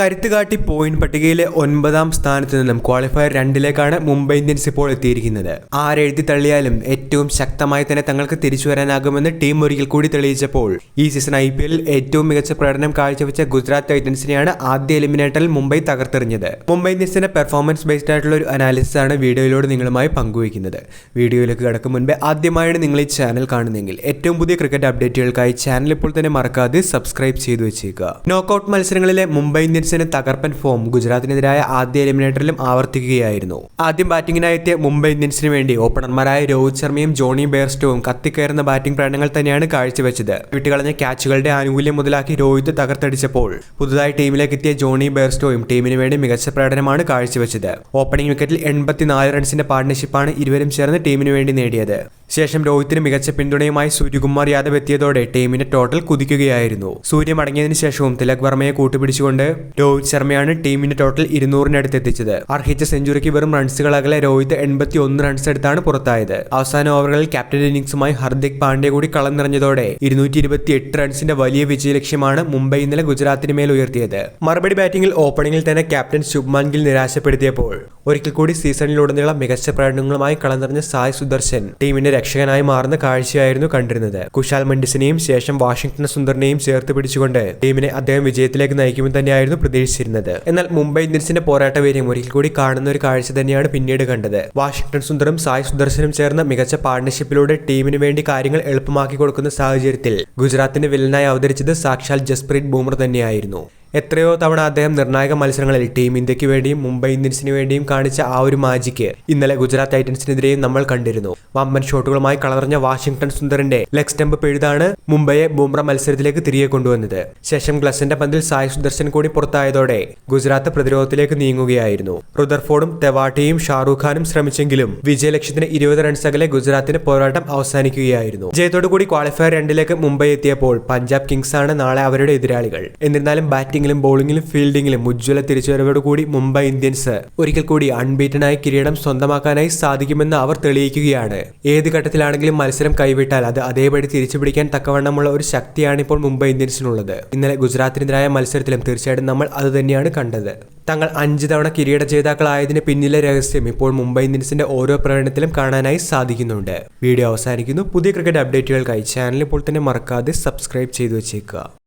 കരുത്തുകാട്ടി point പട്ടികയിലെ 9ാം സ്ഥാനത്ത് നിന്നും ക്വാളിഫയർ 2ലേക്കാണ് മുംബൈ ഇന്ത്യൻസ് ഇപ്പോൾ എത്തിയിരിക്കുന്നത്. ആരെഴുതി തള്ളിയാലും ഏറ്റവും ശക്തമായി തന്നെ തങ്ങൾക്ക് തിരിച്ചു വരാനാകുമെന്ന് ടീം ഒരിക്കൽ കൂടി തെളിയിച്ചപ്പോൾ ഈ സീസൺ IPL ഏറ്റവും മികച്ച പ്രകടനം കാഴ്ചവെച്ച ഗുജറാത്ത് ടൈറ്റൻസിനെയാണ് ആദ്യ എലിമിനേറ്ററിൽ മുംബൈ തകർത്തെറിഞ്ഞത്. മുംബൈ ഇന്ത്യൻസിന്റെ പെർഫോമൻസ് ബേസ്ഡ് ആയിട്ടുള്ള ഒരു അനാലിസിസ് ആണ് വീഡിയോയിലൂടെ നിങ്ങളുമായി പങ്കുവയ്ക്കുന്നത്. വീഡിയോയിലേക്ക് കടക്കും മുൻപേ ആദ്യമായാണ് നിങ്ങൾ ഈ ചാനൽ കാണുന്നതെങ്കിൽ ഏറ്റവും പുതിയ ക്രിക്കറ്റ് അപ്ഡേറ്റുകൾക്കായി ചാനൽ ഇപ്പോൾ തന്നെ മറക്കാതെ സബ്സ്ക്രൈബ് ചെയ്തു വെച്ചേക്കുക. നോക്കൌട്ട് മത്സരങ്ങളിലെ മുംബൈ ഇന്ത്യൻസിന് തകർപ്പൻ ഫോം ഗുജറാത്തിനെതിരായ ആദ്യ എലിമിനേറ്ററിലും ആവർത്തിക്കുകയായിരുന്നു. ആദ്യം ബാറ്റിംഗിനായി എത്തിയ മുംബൈ ഇന്ത്യൻസിന് വേണ്ടി ഓപ്പണർമാരായ രോഹിത് ശർമ്മയും ജോണി ബെയർസ്റ്റോവും കത്തിക്കയറുന്ന ബാറ്റിംഗ് പ്രകടനങ്ങൾ തന്നെയാണ് കാഴ്ചവെച്ചത്. വിട്ടുകളഞ്ഞ ക്യാച്ചുകളുടെ ആനുകൂല്യം മുതലാക്കി രോഹിത് തകർത്തടിച്ചപ്പോൾ പുതുതായി ടീമിലേക്ക് എത്തിയ ജോണി ബെയർസ്റ്റോയും ടീമിന് വേണ്ടി മികച്ച പ്രകടനമാണ് കാഴ്ചവെച്ചത്. ഓപ്പണിംഗ് വിക്കറ്റിൽ 84 റൺസിന്റെ പാർട്ണർഷിപ്പാണ് ഇരുവരും ചേർന്ന് ടീമിന് വേണ്ടി നേടിയത്. ശേഷം രോഹിത്തിന് മികച്ച പിന്തുണയുമായി സൂര്യകുമാർ യാദവ് എത്തിയതോടെ ടീമിന്റെ ടോട്ടൽ കുതിക്കുകയായിരുന്നു. സൂര്യ മടങ്ങിയതിനു ശേഷവും തിലക് വർമ്മയെ കൂട്ടുപിടിച്ചുകൊണ്ട് രോഹിത് ശർമ്മയാണ് ടീമിന്റെ ടോട്ടൽ 200-നടുത്ത് എത്തിച്ചത്. അർഹിച്ച സെഞ്ചുറിക്ക് വെറും റൺസുകൾ അകലെ രോഹിത് 81 റൺസ് എടുത്താണ് പുറത്തായത്. അവസാന ഓവറുകളിൽ ക്യാപ്റ്റൻ ഇന്നിംഗ്സുമായി ഹർദിക് പാണ്ഡ്യ കൂടി കളം നിറഞ്ഞതോടെ 228 റൺസിന്റെ വലിയ വിജയലക്ഷ്യമാണ് മുംബൈ ഇന്നലെ ഗുജറാത്തിന് മേൽ ഉയർത്തിയത്. മറുപടി ബാറ്റിംഗിൽ ഓപ്പണിംഗിൽ തന്നെ ക്യാപ്റ്റൻ ശുഭ്മാൻ ഗിൽ നിരാശപ്പെടുത്തിയപ്പോൾ ഒരിക്കൽ കൂടി സീസണിലുടനീളം മികച്ച പ്രകടനങ്ങളുമായി കളം നിറഞ്ഞ സായ് സുദർശൻ ടീമിന്റെ രക്ഷകനായി മാറുന്ന കാഴ്ചയായിരുന്നു കണ്ടിരുന്നത്. കുശാൽ മൻഡിസിനെയും ശേഷം വാഷിംഗ്ടൺ സുന്ദറിനെയും ചേർത്ത് പിടിച്ചുകൊണ്ട് ടീമിനെ അദ്ദേഹം വിജയത്തിലേക്ക് നയിക്കുമെന്ന് തന്നെയായിരുന്നു പ്രതീക്ഷിച്ചിരുന്നത്. എന്നാൽ മുംബൈ ഇന്ത്യൻസിന്റെ പോരാട്ട വീര്യം ഒരിക്കൽ കൂടി കാണുന്ന ഒരു കാഴ്ച തന്നെയാണ് പിന്നീട് കണ്ടത്. വാഷിംഗ്ടൺ സുന്ദറും സായ് സുദർശനും ചേർന്ന മികച്ച പാർട്ണർഷിപ്പിലൂടെ ടീമിന് വേണ്ടി കാര്യങ്ങൾ എളുപ്പമാക്കി കൊടുക്കുന്ന സാഹചര്യത്തിൽ ഗുജറാത്തിന്റെ വില്ലനായി അവതരിച്ചത് സാക്ഷാൽ ജസ്പ്രീത് ബുംറ തന്നെയായിരുന്നു. എത്രയോ തവണ അദ്ദേഹം നിർണായക മത്സരങ്ങളിൽ ടീം ഇന്ത്യക്ക് വേണ്ടിയും മുംബൈ ഇന്ത്യൻസിന് വേണ്ടിയും കാണിച്ച ആ ഒരു മാജിക്ക് ഇന്നലെ ഗുജറാത്ത് ടൈറ്റൻസിനെതിരെയും നമ്മൾ കണ്ടിരുന്നു. വമ്പൻ ഷോട്ടുകളുമായി കളർഞ്ഞ വാഷിംഗ്ടൺ സുന്ദറിന്റെ ലെഗ് സ്റ്റംപ് പിഴുതാണ് മുംബൈയെ ബുംറ മത്സരത്തിലേക്ക് തിരികെ കൊണ്ടുവന്നത്. ശേഷം ഗ്ലസിന്റെ പന്തിൽ സായ് സുദർശൻ കൂടി പുറത്തായതോടെ ഗുജറാത്ത് പ്രതിരോധത്തിലേക്ക് നീങ്ങുകയായിരുന്നു. റുദർഫോർഡും തെവാട്ടിയും ഷാറൂഖ് ഖാനും ശ്രമിച്ചെങ്കിലും വിജയലക്ഷ്യത്തിന് 20 റൺസ് അകലെ ഗുജറാത്തിന്റെ പോരാട്ടം അവസാനിക്കുകയായിരുന്നു. ജയത്തോടുകൂടി ക്വാളിഫയർ 2ലേക്ക് മുംബൈ എത്തിയപ്പോൾ പഞ്ചാബ് കിങ്സ് ആണ് നാളെ അവരുടെ എതിരാളികൾ. എന്നിരുന്നാലും ബോളിംഗിലും ഫീൽഡിംഗിലും ഉജ്ജ്വല തിരിച്ചുവരവോടുകൂടി മുംബൈ ഇന്ത്യൻസ് ഒരിക്കൽ കൂടി അൺബീറ്റനായി കിരീടം സ്വന്തമാക്കാനായി സാധിക്കുമെന്ന് അവർ തെളിയിക്കുകയാണ്. ഏത് ഘട്ടത്തിലാണെങ്കിലും മത്സരം കൈവിട്ടാൽ അത് അതേപടി തിരിച്ചുപിടിക്കാൻ തക്കവണ്ണമുള്ള ഒരു ശക്തിയാണ് ഇപ്പോൾ മുംബൈ ഇന്ത്യൻസിനുള്ളത്. ഇന്നലെ ഗുജറാത്തിനെതിരായ മത്സരത്തിലും തീർച്ചയായിട്ടും നമ്മൾ അത് തന്നെയാണ് കണ്ടത്. തങ്ങൾ 5 തവണ കിരീട ജേതാക്കളായതിന് പിന്നിലെ രഹസ്യം ഇപ്പോൾ മുംബൈ ഇന്ത്യൻസിന്റെ ഓരോ പ്രകടനത്തിലും കാണാനായി സാധിക്കുന്നുണ്ട്. വീഡിയോ അവസാനിക്കുന്നു. പുതിയ ക്രിക്കറ്റ് അപ്ഡേറ്റുകൾക്കായി ചാനൽ ഇപ്പോൾ തന്നെ മറക്കാതെ സബ്സ്ക്രൈബ് ചെയ്തു വെച്ചേക്കുക.